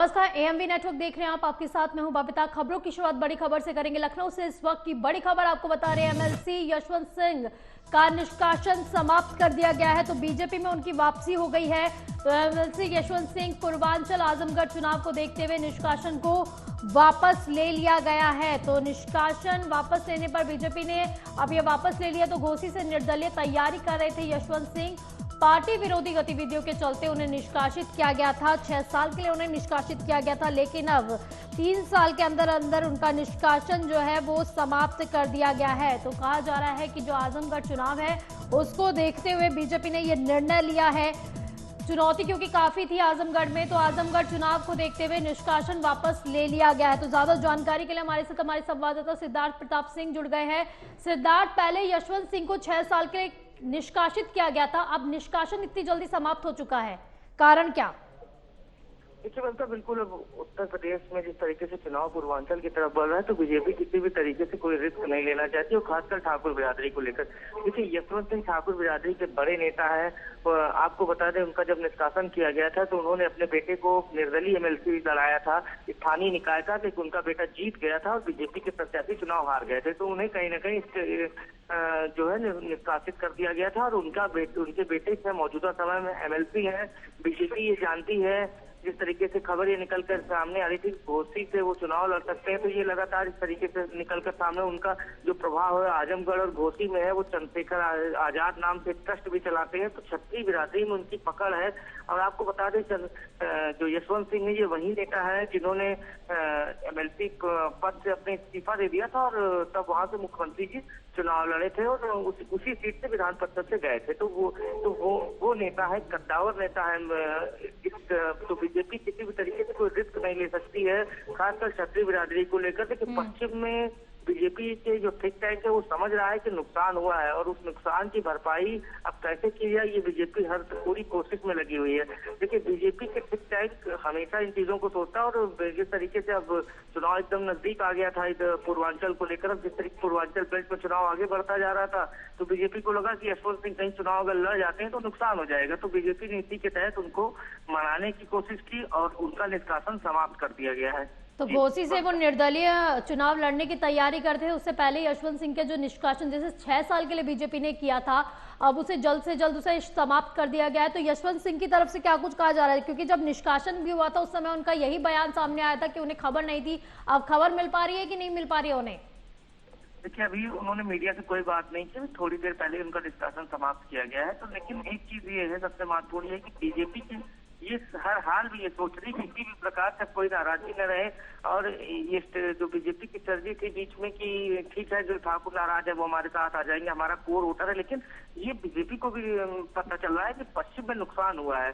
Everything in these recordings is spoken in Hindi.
नमस्कार, एएमवी नेटवर्क देख रहे हैं आप। आपके साथ मैं हूं बबीता। खबरों की शुरुआत बड़ी खबर से करेंगे। लखनऊ से इस वक्त की बड़ी खबर आपको बता रहे हैं। एमएलसी यशवंत सिंह का निष्कासन समाप्त कर दिया गया है, तो बीजेपी में उनकी वापसी हो गई है। तो एमएलसी यशवंत सिंह पूर्वांचल आजमगढ़ चुनाव को देखते हुए निष्कासन को वापस ले लिया गया है। तो निष्कासन वापस लेने पर बीजेपी ने अब ये वापस ले लिया। तो घोसी से निर्दलीय तैयारी कर रहे थे यशवंत सिंह। पार्टी विरोधी गतिविधियों के चलते उन्हें निष्कासित किया गया था। 6 साल के लिए उन्हें निष्कासित किया गया था, लेकिन अब 3 साल के अंदर अंदर उनका निष्कासन जो है वो समाप्त कर दिया गया है। तो कहा जा रहा है कि जो आजमगढ़ चुनाव है उसको देखते हुए बीजेपी ने यह निर्णय लिया है। चुनौती क्योंकि काफी थी आजमगढ़ में, तो आजमगढ़ चुनाव को देखते हुए निष्कासन वापस ले लिया गया है। तो ज्यादा जानकारी के लिए हमारे साथ हमारे संवाददाता सिद्धार्थ प्रताप सिंह जुड़ गए हैं। सिद्धार्थ, पहले यशवंत सिंह को 6 साल के लिए निष्कासित किया गया था, अब निष्कासन इतनी जल्दी समाप्त हो चुका है, कारण क्या? देखिए बनता बिल्कुल, अब उत्तर प्रदेश में जिस तरीके से चुनाव पूर्वांचल की तरफ बढ़ रहा है, तो बीजेपी किसी भी तरीके से कोई रिस्क नहीं लेना चाहती, और खासकर ठाकुर बिरादरी को लेकर। देखिए, यशवंत सिंह ठाकुर बिरादरी के बड़े नेता है। आपको बता दें, उनका जब निष्कासन किया गया था तो उन्होंने अपने बेटे को निर्दलीय एमएलसी लड़ाया था स्थानीय निकाय का, लेकिन उनका बेटा जीत गया था और बीजेपी के प्रत्याशी चुनाव हार गए थे, तो उन्हें कहीं ना कहीं जो है निष्कासित कर दिया गया था। और उनके बेटे से मौजूदा समय में एमएलसी है। बीजेपी ये जानती है, जिस तरीके से खबर ये निकलकर सामने आ रही थी घोसी से वो चुनाव लड़ सकते हैं, तो ये लगातार इस तरीके से निकलकर सामने उनका जो प्रभाव है आजमगढ़ और घोसी में है। वो चंद्रशेखर आजाद नाम से ट्रस्ट भी चलाते हैं, तो क्षत्रिय बिरादरी में उनकी पकड़ है। और आपको बता दें, जो यशवंत सिंह है ये वही नेता है जिन्होंने एमएलसी पद से अपने इस्तीफा दे दिया था, और तब वहां से मुख्यमंत्री जी चुनाव लड़े थे और उसी सीट से विधान परिषद से गए थे। तो वो नेता है, कद्दावर नेता है। तो बीजेपी किसी भी तरीके से कोई रिस्क नहीं ले सकती है, खासकर क्षत्रिय बिरादरी को लेकर। देखिए, पश्चिम में बीजेपी के जो थिंक टैंक है वो समझ रहा है कि नुकसान हुआ है, और उस नुकसान की भरपाई अब कैसे की जाए ये बीजेपी हर पूरी कोशिश में लगी हुई है। देखिए, बीजेपी के थिंक टैंक हमेशा इन चीजों को सोचता है, और जिस तरीके से अब चुनाव एकदम नजदीक आ गया था पूर्वांचल को लेकर, अब जिस तरीके पूर्वांचल बेल्ट में चुनाव आगे बढ़ता जा रहा था, तो बीजेपी को लगा कि यशवंत सिंह कहीं चुनाव अगर लड़ जाते हैं तो नुकसान हो जाएगा। तो बीजेपी ने इसी के तहत उनको मनाने की कोशिश की और उनका निष्कासन समाप्त कर दिया गया है। तो घोसी से वो निर्दलीय चुनाव लड़ने की तैयारी करते थे। उससे पहले यशवंत सिंह के जो निष्कासन जैसे 6 साल के लिए बीजेपी ने किया था, अब उसे जल्द से जल्द उसे समाप्त कर दिया गया है। तो यशवंत सिंह की तरफ से क्या कुछ कहा जा रहा है? क्योंकि जब निष्कासन भी हुआ था उस समय उनका यही बयान सामने आया था कि उन्हें खबर नहीं थी। अब खबर मिल पा रही है कि नहीं मिल पा रही है उन्हें? देखिए, अभी उन्होंने मीडिया से कोई बात नहीं की, थोड़ी देर पहले उनका निष्कासन समाप्त किया गया है। तो लेकिन एक चीज ये है, सबसे महत्वपूर्ण है कि बीजेपी की ये हर हाल में ये सोच रही कि किसी भी प्रकार से कोई नाराजगी न रहे। और ये जो बीजेपी की चर्चा थी बीच में कि ठीक है, जो ठाकुर नाराज है वो हमारे साथ आ जाएंगे, हमारा कोर वोटर है, लेकिन ये बीजेपी को भी पता चल रहा है कि पश्चिम में नुकसान हुआ है।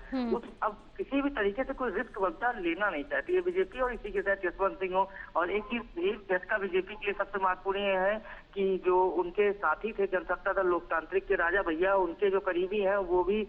अब किसी भी तरीके से कोई रिस्क बनता लेना नहीं चाहती है बीजेपी, और इसी के साथ यशवंत सिंह हो। और एक झटका बीजेपी के लिए सबसे महत्वपूर्ण ये है कि जो उनके साथी थे जनसत्ता दल लोकतांत्रिक के राजा भैया, उनके जो करीबी हैं वो भी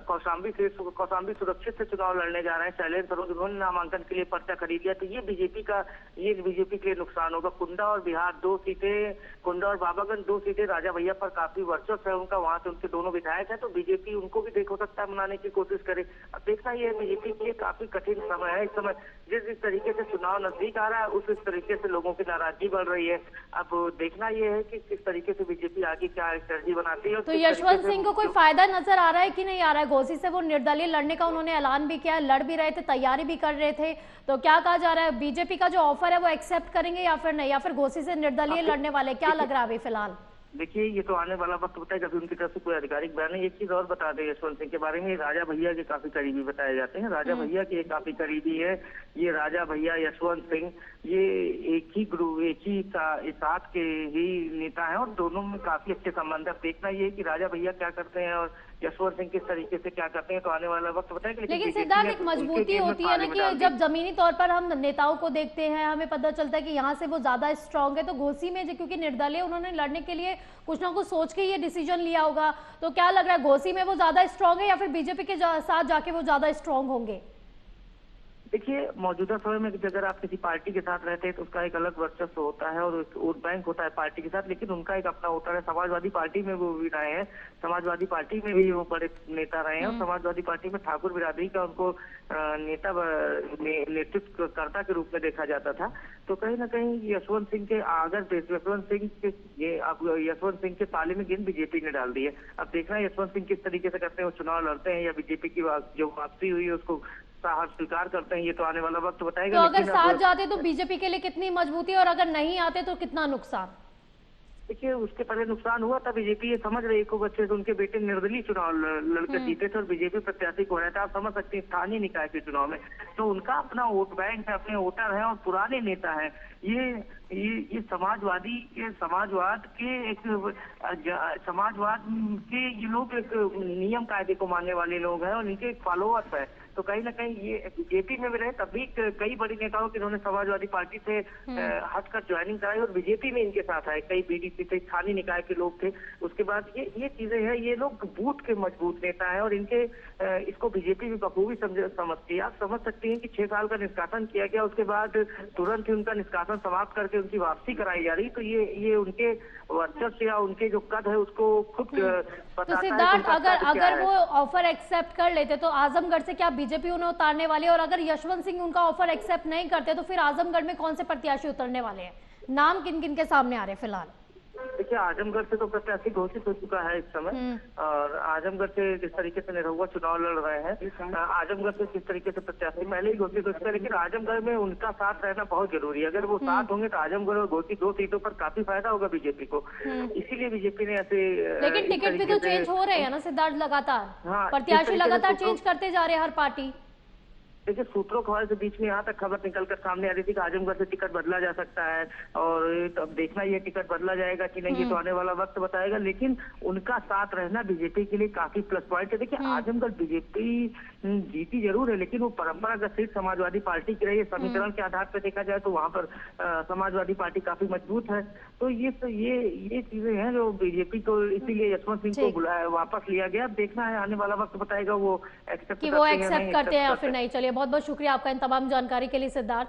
कौशाम्बी सुरक्षित से चुनाव लड़ने जा रहे हैं। शैलेंद्र सरोज उन्होंने नामांकन के लिए पर्चा खरीद लिया, तो ये बीजेपी के लिए नुकसान होगा। कुंडा और बिहार 2 सीटें, कुंडा और बाबागंज 2 सीटें राजा भैया पर काफी वर्चस्व है उनका, वहां से उनके दोनों विधायक हैं, तो बीजेपी उनको भी देखो सकता है मनाने की कोशिश करे। अब देखना ये है, बीजेपी के लिए काफी कठिन समय है इस समय। जिस तरीके से चुनाव नजदीक आ रहा है उस तरीके से लोगों की नाराजगी बढ़ रही है। अब देखना ये है कि किस तरीके से बीजेपी आगे क्या स्ट्रेटजी बनाती है। तो यशवंत सिंह को कोई फायदा नजर आ रहा है कि नहीं आ रहा है? घोसी से वो निर्दलीय लड़ने का उन्होंने ऐलान भी किया, लड़ भी रहे थे, तैयारी भी कर रहे थे, तो क्या कहा जा रहा है? बीजेपी का जो ऑफर है वो एक्सेप्ट करेंगे या फिर नहीं, या फिर घोसी से निर्दलीय लड़ने वाले, क्या लग रहा है अभी फिलहाल? देखिए, ये तो आने वाला वक्त बताएगा, कभी उनकी तरफ से कोई आधिकारिक बयान नहीं। एक चीज और बता दें यशवंत सिंह के बारे में, राजा भैया के काफी करीबी बताए जाते हैं। राजा भैया के काफी करीबी है ये राजा भैया यशवंत सिंह, ये एक ही ग्रुप, एक ही साथ के ही नेता हैं, और दोनों में काफी अच्छे संबंध है। अब देखना ये है कि राजा भैया क्या करते हैं और यशवंत सिंह किस तरीके से क्या करते हैं, तो आने वाला वक्त बताएगा। लेकिन सिद्धार्थ, एक मजबूती होती है ना कि जब जमीनी तौर पर हम नेताओं को देखते हैं, हमें पता चलता है कि यहाँ से वो ज्यादा स्ट्रांग है। तो घोसी में क्योंकि निर्दलीय उन्होंने लड़ने के लिए कुछ ना कुछ सोच के ये डिसीजन लिया होगा, तो क्या लग रहा है घोसी में वो ज्यादा स्ट्रांग है या फिर बीजेपी के साथ जाके वो ज्यादा स्ट्रांग होंगे? देखिए, मौजूदा समय में अगर आप किसी पार्टी के साथ रहते हैं तो उसका एक अलग वर्चस्व होता है और एक वोट बैंक होता है पार्टी के साथ, लेकिन उनका एक अपना होता है। समाजवादी पार्टी में वो भी रहे हैं, समाजवादी पार्टी में भी वो बड़े नेता रहे हैं और समाजवादी पार्टी में ठाकुर बिरादरी का उनको नेता नेतृत्व कर्ता के रूप में देखा जाता था। तो कहीं ना कहीं यशवंत सिंह के यशवंत सिंह के पाले में गेंद बीजेपी ने डाल दी है। अब देखना है यशवंत सिंह किस तरीके से करते हैं, वो चुनाव लड़ते हैं या बीजेपी की जो वापसी हुई है उसको साहब स्वीकार करते हैं, ये तो आने वाला वक्त बताएगा। तो अगर साथ जाते तो बीजेपी के लिए कितनी मजबूती और अगर नहीं आते तो कितना नुकसान? देखिए, उसके पहले नुकसान हुआ था। बीजेपी ये समझ रही को बच्चे उनके बेटे निर्दलीय चुनाव लड़कर जीते थे और बीजेपी प्रत्याशी को है था। आप समझ सकते हैं स्थानीय निकाय के चुनाव में तो उनका अपना वोट बैंक है, अपने वोटर है और पुराने नेता है। ये समाजवाद के ये लोग एक नियम कायदे को मानने वाले लोग हैं और इनके एक फॉलोअर्स है। तो कहीं ना कहीं ये बीजेपी में भी रहे तब भी कई बड़ी नेताओं के इन्होंने समाजवादी पार्टी से हटकर ज्वाइनिंग कराई और बीजेपी में इनके साथ आए। कई बीडीसी थे, स्थानीय निकाय के लोग थे। उसके बाद ये चीजें हैं, ये लोग बूथ के मजबूत नेता हैं और इनके इसको बीजेपी भी बखूबी समझती है। आप समझ सकती हैं कि 6 साल का निष्कासन किया गया, उसके बाद तुरंत ही उनका निष्कासन समाप्त करके उनकी वापसी कराई जा रही। तो ये उनके वर्चस्व या उनके जो कद है उसको खुद तो सिद्धार्थ, अगर वो ऑफर एक्सेप्ट कर लेते तो आजमगढ़ से क्या बीजेपी उन्हें उतारने वाली है? और अगर यशवंत सिंह उनका ऑफर एक्सेप्ट नहीं करते तो फिर आजमगढ़ में कौन से प्रत्याशी उतरने वाले हैं? नाम किन किन के सामने आ रहे हैं फिलहाल? देखिए, आजमगढ़ से तो प्रत्याशी घोषित हो चुका है इस समय और आजमगढ़ से जिस तरीके से निरहुआ चुनाव लड़ रहे हैं, आजमगढ़ से किस तरीके से प्रत्याशी पहले ही घोषित हो चुका है, लेकिन आजमगढ़ में उनका साथ रहना बहुत जरूरी है। अगर वो साथ होंगे तो आजमगढ़ और घोषित 2 सीटों पर काफी फायदा होगा बीजेपी को। इसीलिए बीजेपी ने ऐसे लेकिन टिकट भी तो चेंज हो रहे हैं ना सिद्धार्थ, लगातार प्रत्याशी लगातार चेंज करते जा रहे हैं हर पार्टी। देखिए, सूत्रों खबर के बीच में यहाँ तक खबर निकलकर सामने आ रही थी कि आजमगढ़ से टिकट बदला जा सकता है और अब देखना ये टिकट बदला जाएगा कि नहीं, ये तो आने वाला वक्त बताएगा। लेकिन उनका साथ रहना बीजेपी के लिए काफी प्लस पॉइंट है। देखिए, आजमगढ़ बीजेपी जीती जरूर है लेकिन वो परंपरागत सीट समाजवादी पार्टी की रही है। समीकरण के आधार पर देखा जाए तो वहाँ पर समाजवादी पार्टी काफी मजबूत है। तो ये चीजें हैं जो बीजेपी को, इसीलिए यशवंत सिंह को बुलाया, वापस लिया गया। देखना है, आने वाला वक्त बताएगा वो एक्सेप्ट करते हैं या फिर नहीं। चलिए, बहुत बहुत शुक्रिया आपका इन तमाम जानकारी के लिए सिद्धार्थ।